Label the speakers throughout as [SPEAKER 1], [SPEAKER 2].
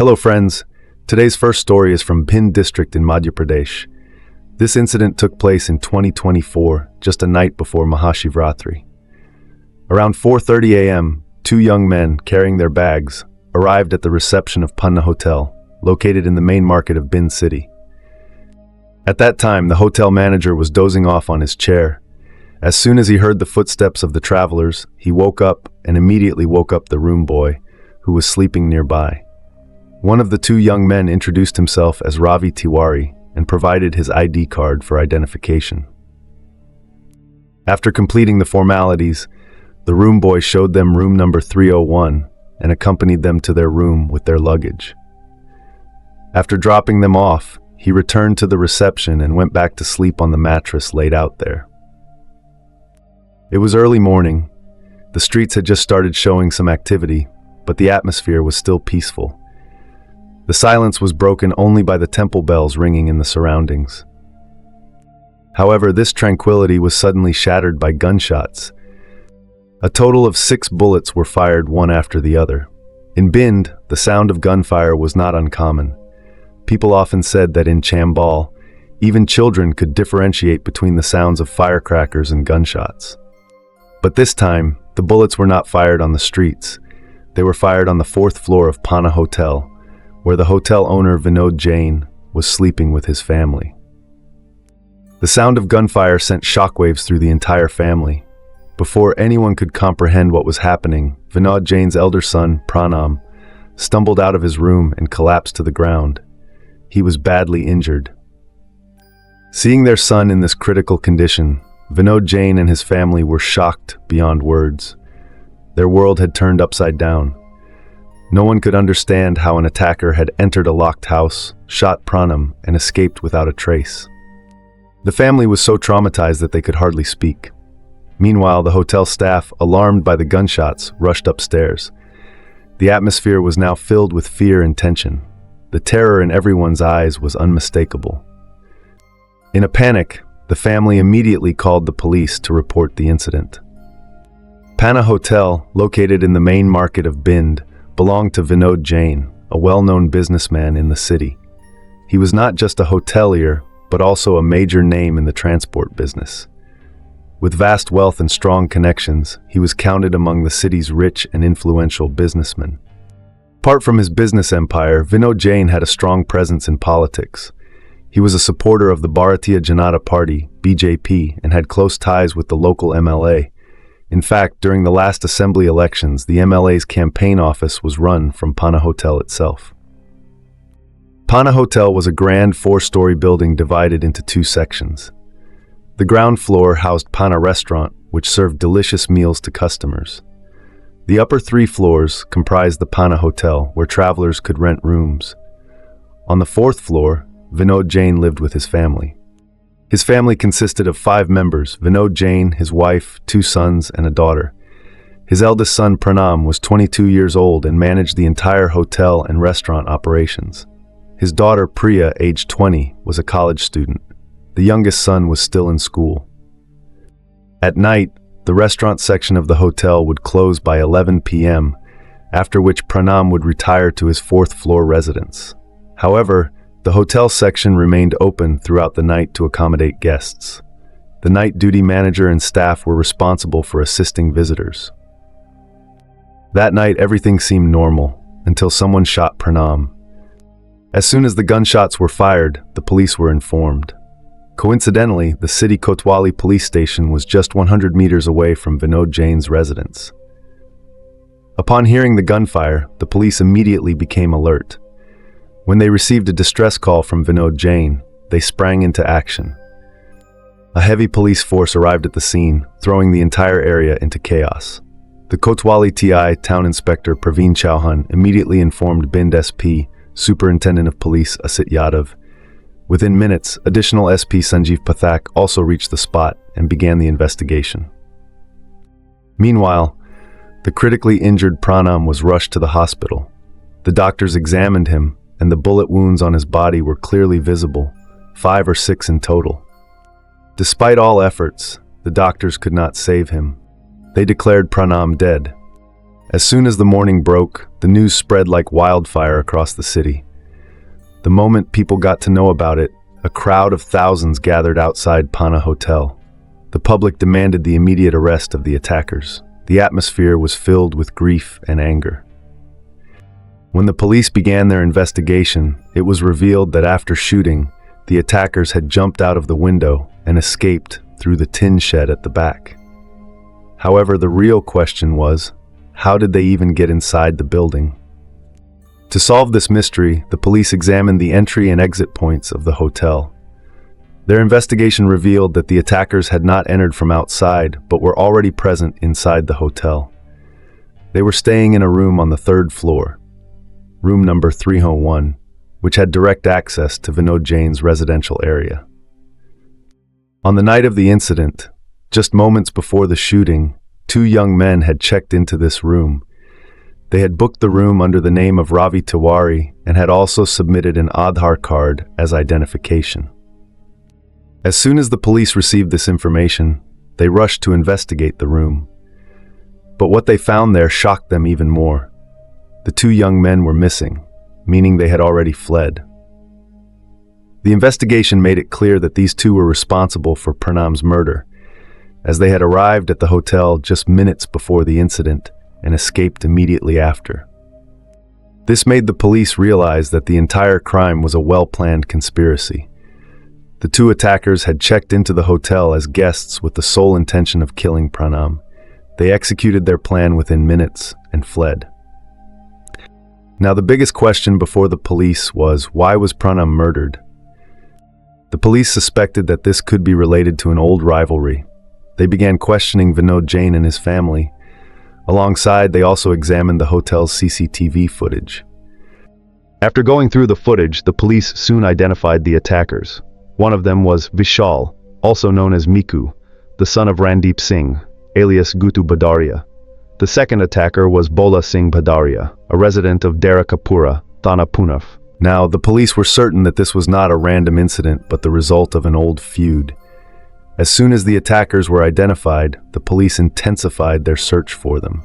[SPEAKER 1] Hello friends, today's first story is from Bhind district in Madhya Pradesh. This incident took place in 2024, just a night before Mahashivratri. Around 4:30 a.m., two young men carrying their bags arrived at the reception of Panna Hotel, located in the main market of Bhind city. At that time, the hotel manager was dozing off on his chair. As soon as he heard the footsteps of the travelers, he woke up and immediately woke up the room boy, who was sleeping nearby. One of the two young men introduced himself as Ravi Tiwari and provided his ID card for identification. After completing the formalities, the room boy showed them room number 301 and accompanied them to their room with their luggage. After dropping them off, he returned to the reception and went back to sleep on the mattress laid out there. It was early morning. The streets had just started showing some activity, but the atmosphere was still peaceful. The silence was broken only by the temple bells ringing in the surroundings. However, this tranquility was suddenly shattered by gunshots. A total of 6 bullets were fired one after the other. In Bhind, the sound of gunfire was not uncommon. People often said that in Chambal, even children could differentiate between the sounds of firecrackers and gunshots. But this time, the bullets were not fired on the streets. They were fired on the 4th floor of Panna Hotel, where the hotel owner Vinod Jain was sleeping with his family. The sound of gunfire sent shockwaves through the entire family. Before anyone could comprehend what was happening, Vinod Jain's elder son, Pranam, stumbled out of his room and collapsed to the ground. He was badly injured. Seeing their son in this critical condition, Vinod Jain and his family were shocked beyond words. Their world had turned upside down. No one could understand how an attacker had entered a locked house, shot Pranam, and escaped without a trace. The family was so traumatized that they could hardly speak. Meanwhile, the hotel staff, alarmed by the gunshots, rushed upstairs. The atmosphere was now filled with fear and tension. The terror in everyone's eyes was unmistakable. In a panic, the family immediately called the police to report the incident. Panna Hotel, located in the main market of Bhind, belonged to Vinod Jain, a well-known businessman in the city. He was not just a hotelier, but also a major name in the transport business. With vast wealth and strong connections, he was counted among the city's rich and influential businessmen. Apart from his business empire, Vinod Jain had a strong presence in politics. He was a supporter of the Bharatiya Janata Party, BJP, and had close ties with the local MLA. In fact, during the last assembly elections, the MLA's campaign office was run from Panna Hotel itself. Panna Hotel was a grand 4-story building divided into 2 sections. The ground floor housed Panna Restaurant, which served delicious meals to customers. The upper 3 floors comprised the Panna Hotel, where travelers could rent rooms. On the 4th floor, Vinod Jain lived with his family. His family consisted of 5 members: Vinod Jain, his wife, 2 sons, and a daughter. His eldest son, Pranam, was 22 years old and managed the entire hotel and restaurant operations. His daughter, Priya, aged 20, was a college student. The youngest son was still in school. At night, the restaurant section of the hotel would close by 11 p.m., after which Pranam would retire to his 4th floor residence. However, the hotel section remained open throughout the night to accommodate guests. The night duty manager and staff were responsible for assisting visitors. That night, everything seemed normal, until someone shot Pranam. As soon as the gunshots were fired, the police were informed. Coincidentally, the city Kotwali police station was just 100 meters away from Vinod Jain's residence. Upon hearing the gunfire, the police immediately became alert. When they received a distress call from Vinod Jain, they sprang into action. A heavy police force arrived at the scene, throwing the entire area into chaos. The Kotwali TI Town Inspector Praveen Chauhan immediately informed Bhind SP, Superintendent of Police Asit Yadav. Within minutes, additional SP Sanjeev Pathak also reached the spot and began the investigation. Meanwhile, the critically injured Pranam was rushed to the hospital. The doctors examined him, and the bullet wounds on his body were clearly visible, 5 or 6 in total. Despite all efforts, the doctors could not save him. They declared Pranam dead. As soon as the morning broke, the news spread like wildfire across the city. The moment people got to know about it, a crowd of thousands gathered outside Pana Hotel. The public demanded the immediate arrest of the attackers. The atmosphere was filled with grief and anger. When the police began their investigation, it was revealed that after shooting, the attackers had jumped out of the window and escaped through the tin shed at the back. However, the real question was, how did they even get inside the building? To solve this mystery, the police examined the entry and exit points of the hotel. Their investigation revealed that the attackers had not entered from outside, but were already present inside the hotel. They were staying in a room on the third floor, room number 301, which had direct access to Vinod Jain's residential area. On the night of the incident, just moments before the shooting, 2 young men had checked into this room. They had booked the room under the name of Ravi Tiwari and had also submitted an Aadhaar card as identification. As soon as the police received this information, they rushed to investigate the room. But what they found there shocked them even more. The 2 young men were missing, meaning they had already fled. The investigation made it clear that these 2 were responsible for Pranam's murder, as they had arrived at the hotel just minutes before the incident and escaped immediately after. This made the police realize that the entire crime was a well-planned conspiracy. The 2 attackers had checked into the hotel as guests with the sole intention of killing Pranam. They executed their plan within minutes and fled. Now, the biggest question before the police was, why was Pranam murdered? The police suspected that this could be related to an old rivalry. They began questioning Vinod Jain and his family. Alongside, they also examined the hotel's CCTV footage. After going through the footage, the police soon identified the attackers. One of them was Vishal, also known as Miku, the son of Randeep Singh, alias Gutu Badaria. The second attacker was Bola Singh Badaria, a resident of Dera Kapura, Thana Punaf. Now, the police were certain that this was not a random incident, but the result of an old feud. As soon as the attackers were identified, the police intensified their search for them.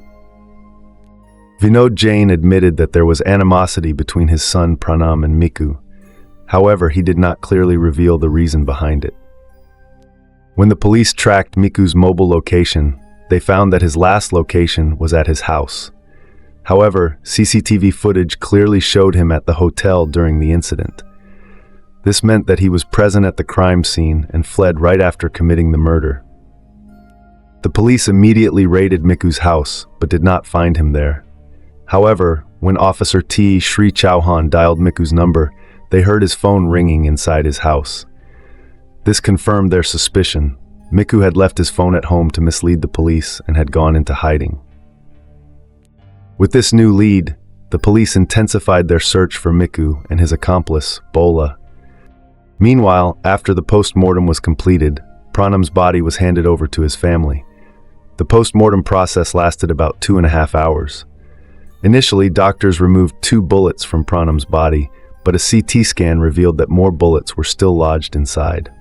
[SPEAKER 1] Vinod Jain admitted that there was animosity between his son Pranam and Miku. However, he did not clearly reveal the reason behind it. When the police tracked Miku's mobile location, they found that his last location was at his house. However, CCTV footage clearly showed him at the hotel during the incident. This meant that he was present at the crime scene and fled right after committing the murder. The police immediately raided Miku's house, but did not find him there. However, when Officer T. Shri Chauhan dialed Miku's number, they heard his phone ringing inside his house. This confirmed their suspicion. Miku had left his phone at home to mislead the police and had gone into hiding. With this new lead, the police intensified their search for Miku and his accomplice, Bola. Meanwhile, after the post-mortem was completed, Pranam's body was handed over to his family. The post-mortem process lasted about 2.5 hours. Initially, doctors removed 2 bullets from Pranam's body, but a CT scan revealed that more bullets were still lodged inside.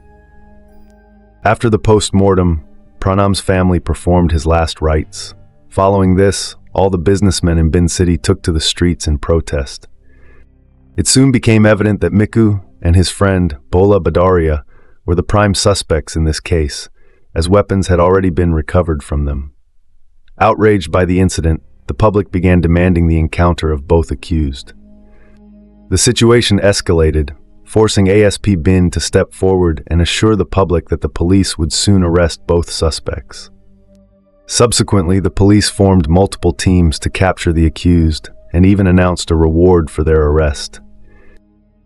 [SPEAKER 1] After the post-mortem, Pranam's family performed his last rites. Following this, all the businessmen in Bin City took to the streets in protest. It soon became evident that Miku and his friend, Bola Badaria, were the prime suspects in this case, as weapons had already been recovered from them. Outraged by the incident, the public began demanding the encounter of both accused. The situation escalated, forcing ASP Bin to step forward and assure the public that the police would soon arrest both suspects. Subsequently, the police formed multiple teams to capture the accused and even announced a reward for their arrest.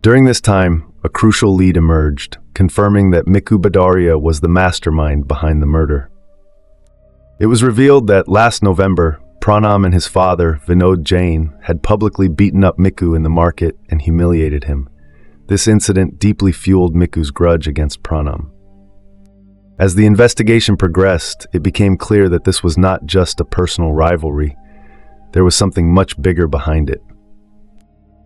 [SPEAKER 1] During this time, a crucial lead emerged, confirming that Miku Badaria was the mastermind behind the murder. It was revealed that last November, Pranam and his father, Vinod Jain, had publicly beaten up Miku in the market and humiliated him. This incident deeply fueled Miku's grudge against Pranam. As the investigation progressed, it became clear that this was not just a personal rivalry. There was something much bigger behind it.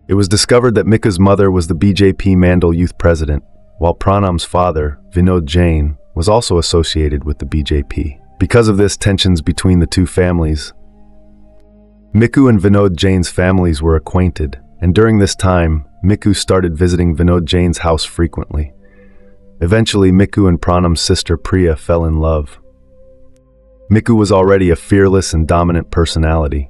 [SPEAKER 1] It was discovered that Miku's mother was the BJP Mandal youth president, while Pranam's father, Vinod Jain, was also associated with the BJP. Because of this, tensions between the two families Miku and Vinod Jain's families were acquainted, and during this time, Miku started visiting Vinod Jain's house frequently. Eventually, Miku and Pranam's sister Priya fell in love. Miku was already a fearless and dominant personality.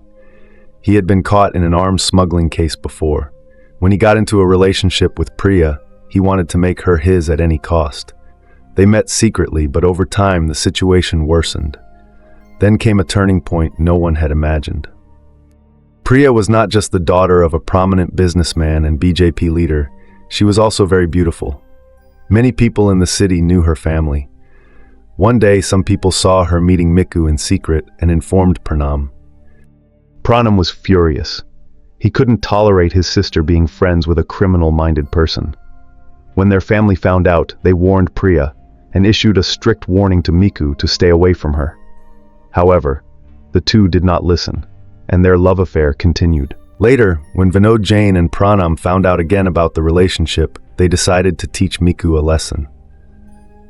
[SPEAKER 1] He had been caught in an arms smuggling case before. When he got into a relationship with Priya, he wanted to make her his at any cost. They met secretly, but over time the situation worsened. Then came a turning point no one had imagined. Priya was not just the daughter of a prominent businessman and BJP leader, she was also very beautiful. Many people in the city knew her family. One day, some people saw her meeting Miku in secret and informed Pranam. Pranam was furious. He couldn't tolerate his sister being friends with a criminal-minded person. When their family found out, they warned Priya and issued a strict warning to Miku to stay away from her. However, the two did not listen, and their love affair continued. Later, when Vinod Jain and Pranam found out again about the relationship, they decided to teach Miku a lesson.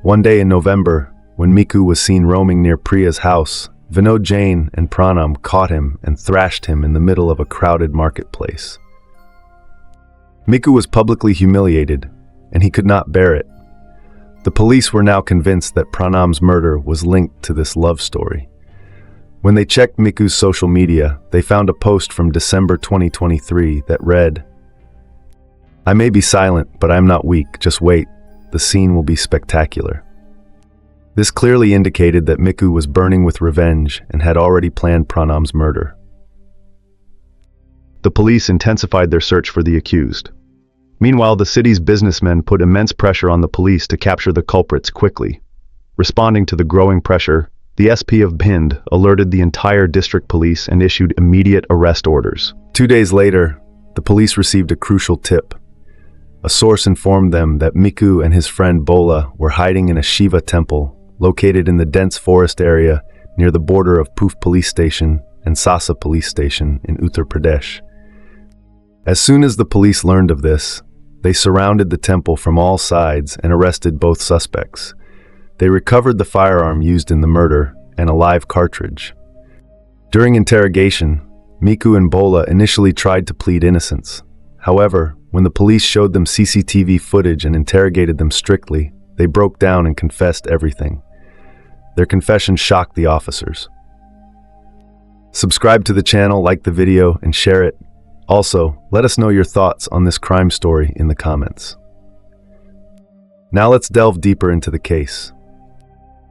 [SPEAKER 1] One day in November, when Miku was seen roaming near Priya's house, Vinod Jain and Pranam caught him and thrashed him in the middle of a crowded marketplace. Miku was publicly humiliated, and he could not bear it. The police were now convinced that Pranam's murder was linked to this love story. When they checked Miku's social media, they found a post from December 2023 that read, "I may be silent, but I'm not weak. Just wait. The scene will be spectacular." This clearly indicated that Miku was burning with revenge and had already planned Pranam's murder. The police intensified their search for the accused. Meanwhile, the city's businessmen put immense pressure on the police to capture the culprits quickly. Responding to the growing pressure, the SP of Bhind alerted the entire district police and issued immediate arrest orders. 2 days later, the police received a crucial tip. A source informed them that Miku and his friend Bola were hiding in a Shiva temple located in the dense forest area near the border of Poof Police Station and Sasa Police Station in Uttar Pradesh. As soon as the police learned of this, they surrounded the temple from all sides and arrested both suspects. They recovered the firearm used in the murder and a live cartridge. During interrogation, Miku and Bola initially tried to plead innocence. However, when the police showed them CCTV footage and interrogated them strictly, they broke down and confessed everything. Their confession shocked the officers. Subscribe to the channel, like the video, and share it. Also, let us know your thoughts on this crime story in the comments. Now let's delve deeper into the case.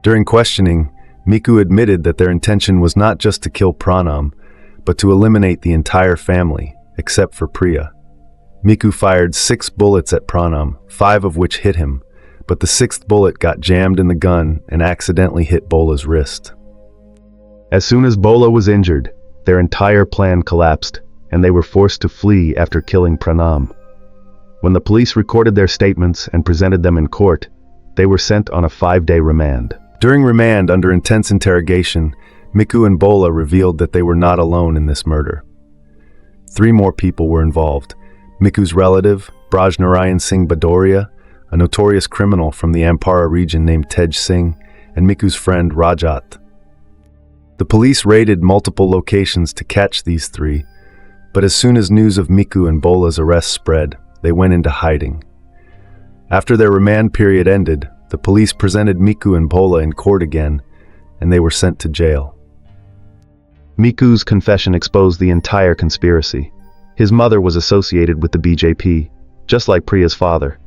[SPEAKER 1] During questioning, Miku admitted that their intention was not just to kill Pranam, but to eliminate the entire family, except for Priya. Miku fired 6 bullets at Pranam, 5 of which hit him, but the 6th bullet got jammed in the gun and accidentally hit Bola's wrist. As soon as Bola was injured, their entire plan collapsed, and they were forced to flee after killing Pranam. When the police recorded their statements and presented them in court, they were sent on a 5-day remand. During remand, under intense interrogation, Miku and Bola revealed that they were not alone in this murder. 3 more people were involved: Miku's relative, Braj Narayan Singh Badoria, a notorious criminal from the Ampara region named Tej Singh, and Miku's friend Rajat. The police raided multiple locations to catch these 3, but as soon as news of Miku and Bola's arrest spread, they went into hiding. After their remand period ended, the police presented Miku and Bola in court again, and they were sent to jail. Miku's confession exposed the entire conspiracy. His mother was associated with the BJP, just like Priya's father.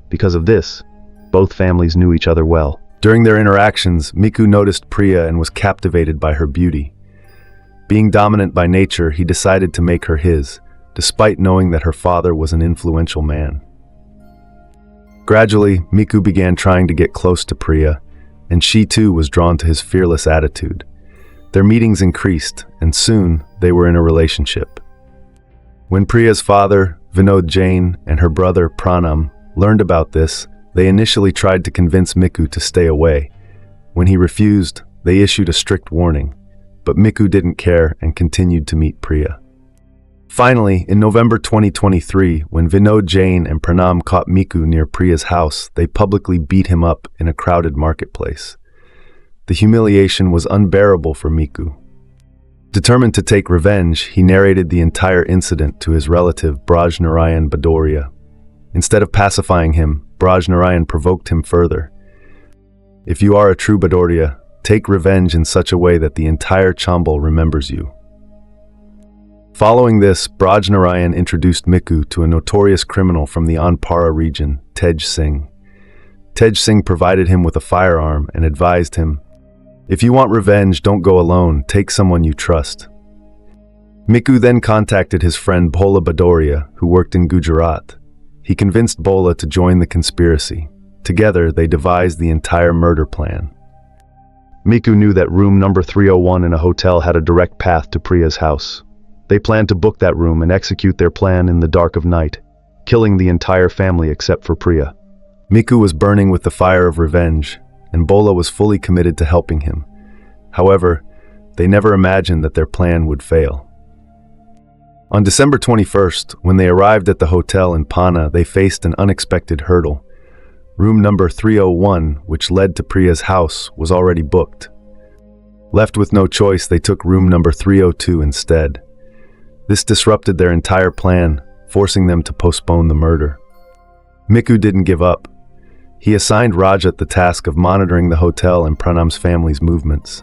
[SPEAKER 1] Because of this, both families knew each other well. During their interactions, Miku noticed Priya and was captivated by her beauty. Being dominant by nature, he decided to make her his, despite knowing that her father was an influential man. Gradually, Miku began trying to get close to Priya, and she too was drawn to his fearless attitude. Their meetings increased, and soon they were in a relationship. When Priya's father, Vinod Jain, and her brother, Pranam, learned about this, they initially tried to convince Miku to stay away. When he refused, they issued a strict warning, but Miku didn't care and continued to meet Priya. Finally, in November 2023, when Vinod Jain and Pranam caught Miku near Priya's house, they publicly beat him up in a crowded marketplace. The humiliation was unbearable for Miku. Determined to take revenge, he narrated the entire incident to his relative Brajnarayan Badoria. Instead of pacifying him, Brajnarayan provoked him further. If you are a true Badoria, take revenge in such a way that the entire Chambal remembers you. Following this, Brajnarayan introduced Miku to a notorious criminal from the Anpara region, Tej Singh. Tej Singh provided him with a firearm and advised him, "If you want revenge, don't go alone, take someone you trust." Miku then contacted his friend Bhola Badoria, who worked in Gujarat. He convinced Bhola to join the conspiracy. Together, they devised the entire murder plan. Miku knew that room number 301 in a hotel had a direct path to Priya's house. They planned to book that room and execute their plan in the dark of night, killing the entire family except for Priya. Miku was burning with the fire of revenge, and Bhola was fully committed to helping him. However, they never imagined that their plan would fail. On December 21st, when they arrived at the hotel in Panna, they faced an unexpected hurdle. Room number 301, which led to Priya's house, was already booked. Left with no choice, they took room number 302 instead. This disrupted their entire plan, forcing them to postpone the murder. Miku didn't give up. He assigned Rajat the task of monitoring the hotel and Pranam's family's movements.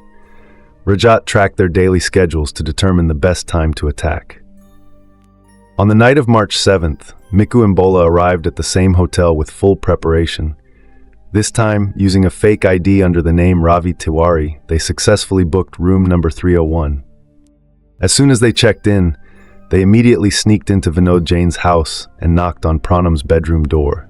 [SPEAKER 1] Rajat tracked their daily schedules to determine the best time to attack. On the night of March 7th, Miku and Bhola arrived at the same hotel with full preparation. This time, using a fake ID under the name Ravi Tiwari, they successfully booked room number 301. As soon as they checked in, they immediately sneaked into Vinod Jain's house and knocked on Pranam's bedroom door.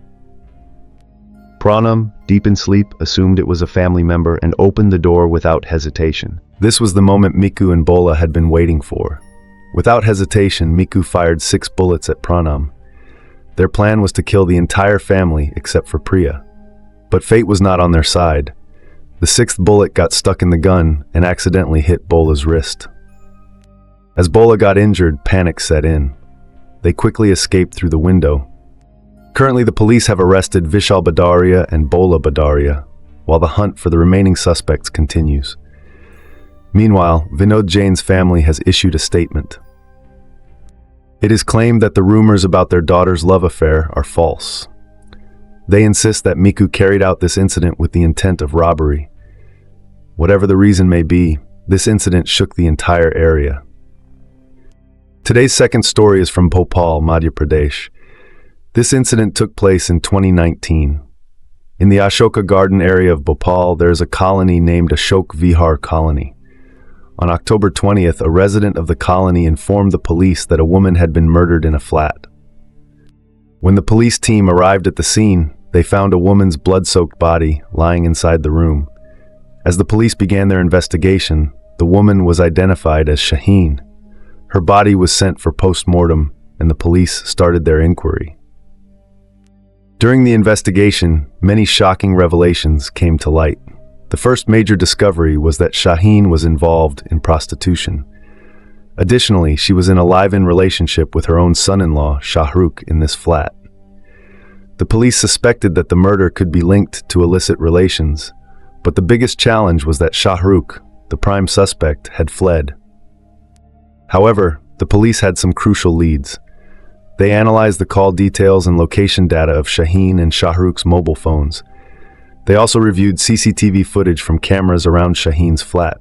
[SPEAKER 1] Pranam, deep in sleep, assumed it was a family member and opened the door without hesitation. This was the moment Miku and Bhola had been waiting for. Without hesitation, Miku fired 6 bullets at Pranam. Their plan was to kill the entire family except for Priya. But fate was not on their side. The 6th bullet got stuck in the gun and accidentally hit Bhola's wrist. As Bhola got injured, panic set in. They quickly escaped through the window. Currently, the police have arrested Vishal Badaria and Bhola Badaria, while the hunt for the remaining suspects continues. Meanwhile, Vinod Jain's family has issued a statement. It is claimed that the rumors about their daughter's love affair are false. They insist that Miku carried out this incident with the intent of robbery. Whatever the reason may be, this incident shook the entire area. Today's second story is from Bhopal, Madhya Pradesh. This incident took place in 2019. In the Ashoka Garden area of Bhopal, there is a colony named Ashok Vihar Colony. On October 20th, a resident of the colony informed the police that a woman had been murdered in a flat. When the police team arrived at the scene, they found a woman's blood-soaked body lying inside the room. As the police began their investigation, the woman was identified as Shaheen. Her body was sent for post-mortem, and the police started their inquiry. During the investigation, many shocking revelations came to light. The first major discovery was that Shaheen was involved in prostitution. Additionally, she was in a live-in relationship with her own son-in-law, Shahrukh, in this flat. The police suspected that the murder could be linked to illicit relations, but the biggest challenge was that Shahrukh, the prime suspect, had fled. However, the police had some crucial leads. They analyzed the call details and location data of Shaheen and Shahrukh's mobile phones. They also reviewed CCTV footage from cameras around Shaheen's flat.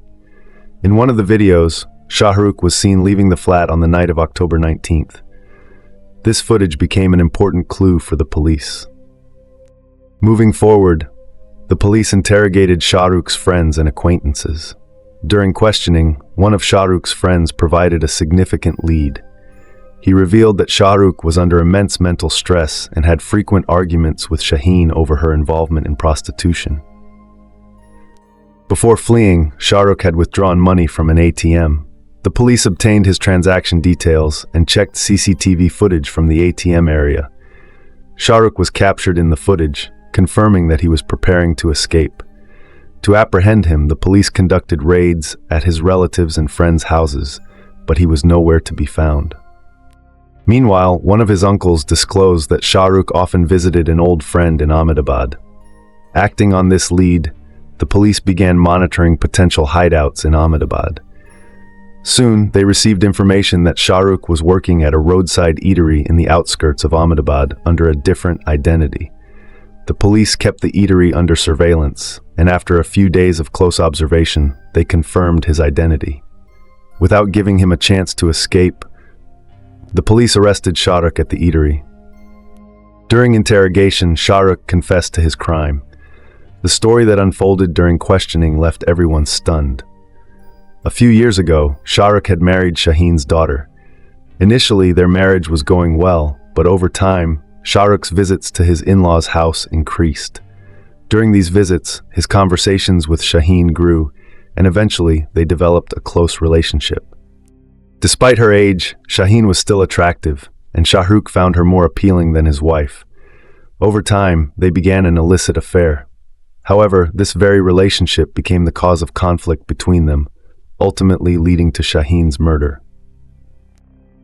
[SPEAKER 1] In one of the videos, Shahrukh was seen leaving the flat on the night of October 19th. This footage became an important clue for the police. Moving forward, the police interrogated Shahrukh's friends and acquaintances. During questioning, one of Shahrukh's friends provided a significant lead. He revealed that Shahrukh was under immense mental stress and had frequent arguments with Shaheen over her involvement in prostitution. Before fleeing, Shahrukh had withdrawn money from an ATM. The police obtained his transaction details and checked CCTV footage from the ATM area. Shahrukh was captured in the footage, confirming that he was preparing to escape. To apprehend him, the police conducted raids at his relatives' and friends' houses, but he was nowhere to be found. Meanwhile, one of his uncles disclosed that Shahrukh often visited an old friend in Ahmedabad. Acting on this lead, the police began monitoring potential hideouts in Ahmedabad. Soon, they received information that Shah Rukh was working at a roadside eatery in the outskirts of Ahmedabad under a different identity. The police kept the eatery under surveillance, and after a few days of close observation, they confirmed his identity. Without giving him a chance to escape, the police arrested Shah Rukh at the eatery. During interrogation, Shah Rukh confessed to his crime. The story that unfolded during questioning left everyone stunned. A few years ago, Shah Rukh had married Shaheen's daughter. Initially, their marriage was going well, but over time, Shah Rukh's visits to his in-laws' house increased. During these visits, his conversations with Shaheen grew, and eventually they developed a close relationship. Despite her age, Shaheen was still attractive, and Shah Rukh found her more appealing than his wife. Over time, they began an illicit affair. However, this very relationship became the cause of conflict between them, ultimately leading to Shaheen's murder.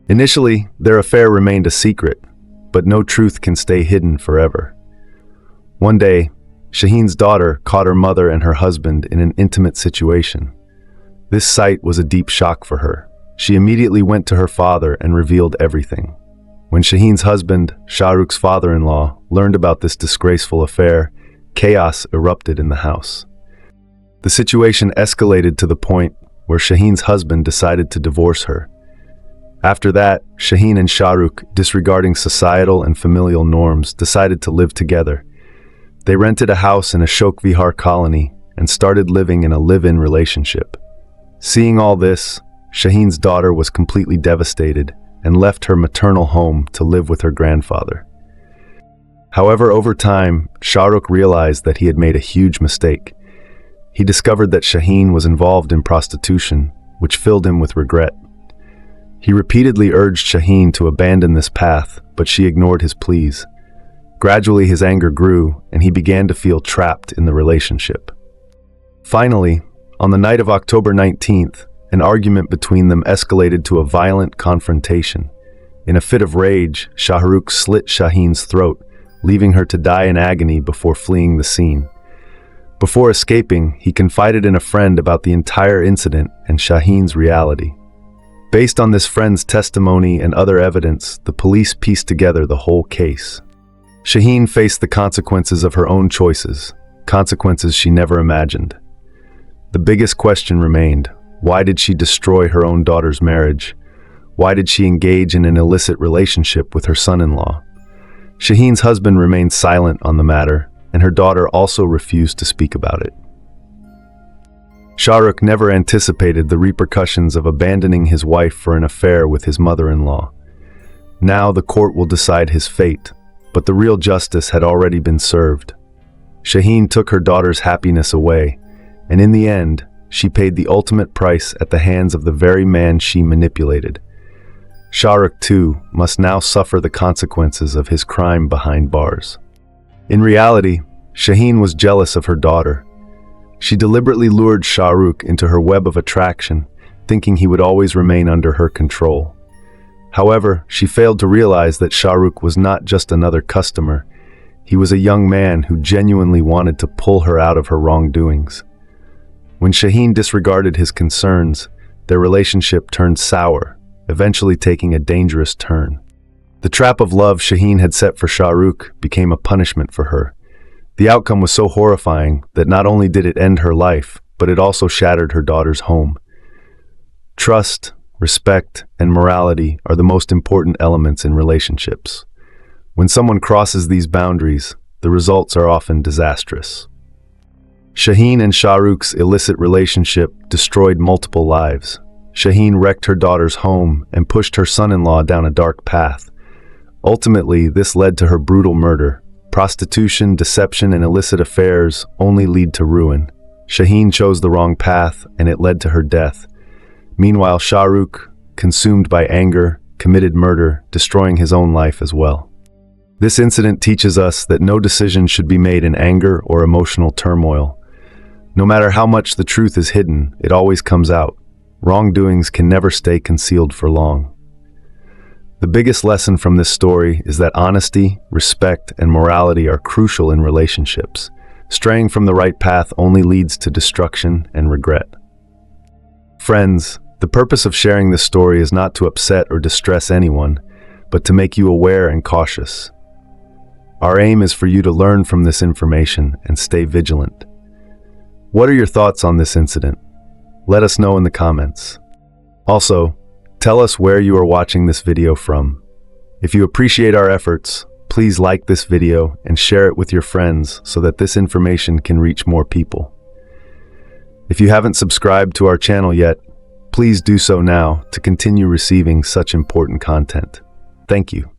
[SPEAKER 1] Initially, their affair remained a secret, but no truth can stay hidden forever. One day, Shaheen's daughter caught her mother and her husband in an intimate situation. This sight was a deep shock for her. She immediately went to her father and revealed everything. When Shaheen's husband, Shah Rukh's father-in-law, learned about this disgraceful affair, chaos erupted in the house. The situation escalated to the point where Shaheen's husband decided to divorce her. After that, Shaheen and Shah Rukh, disregarding societal and familial norms, decided to live together. They rented a house in Ashok Vihar colony and started living in a live-in relationship. Seeing all this, Shaheen's daughter was completely devastated and left her maternal home to live with her grandfather. However, over time, Shah Rukh realized that he had made a huge mistake. He discovered that Shaheen was involved in prostitution, which filled him with regret. He repeatedly urged Shaheen to abandon this path, but she ignored his pleas. Gradually, his anger grew, and he began to feel trapped in the relationship. Finally, on the night of October 19th, an argument between them escalated to a violent confrontation. In a fit of rage, Shah Rukh slit Shaheen's throat, leaving her to die in agony before fleeing the scene. Before escaping, he confided in a friend about the entire incident and Shaheen's reality. Based on this friend's testimony and other evidence, the police pieced together the whole case. Shaheen faced the consequences of her own choices, consequences she never imagined. The biggest question remained: why did she destroy her own daughter's marriage? Why did she engage in an illicit relationship with her son-in-law? Shaheen's husband remained silent on the matter, and her daughter also refused to speak about it. Shah Rukh never anticipated the repercussions of abandoning his wife for an affair with his mother-in-law. Now the court will decide his fate, but the real justice had already been served. Shaheen took her daughter's happiness away, and in the end, she paid the ultimate price at the hands of the very man she manipulated. Shah Rukh, too, must now suffer the consequences of his crime behind bars. In reality, Shaheen was jealous of her daughter. She deliberately lured Shah Rukh into her web of attraction, thinking he would always remain under her control. However, she failed to realize that Shah Rukh was not just another customer. He was a young man who genuinely wanted to pull her out of her wrongdoings. When Shaheen disregarded his concerns, their relationship turned sour, eventually taking a dangerous turn. The trap of love Shaheen had set for Shah Rukh became a punishment for her. The outcome was so horrifying that not only did it end her life, but it also shattered her daughter's home. Trust, respect, and morality are the most important elements in relationships. When someone crosses these boundaries, the results are often disastrous. Shaheen and Shah Rukh's illicit relationship destroyed multiple lives. Shaheen wrecked her daughter's home and pushed her son-in-law down a dark path. Ultimately, this led to her brutal murder. Prostitution, deception, and illicit affairs only lead to ruin. Shaheen chose the wrong path, and it led to her death. Meanwhile, Shah Rukh, consumed by anger, committed murder, destroying his own life as well. This incident teaches us that no decision should be made in anger or emotional turmoil. No matter how much the truth is hidden, it always comes out. Wrongdoings can never stay concealed for long. The biggest lesson from this story is that honesty, respect, and morality are crucial in relationships. Straying from the right path only leads to destruction and regret. Friends, The purpose of sharing this story is not to upset or distress anyone, but to make you aware and cautious. Our aim is for you to learn from this information and stay vigilant. What are your thoughts on this incident? Let us know in the comments. Also, tell us where you are watching this video from. If you appreciate our efforts, please like this video and share it with your friends so that this information can reach more people. If you haven't subscribed to our channel yet, please do so now to continue receiving such important content. Thank you.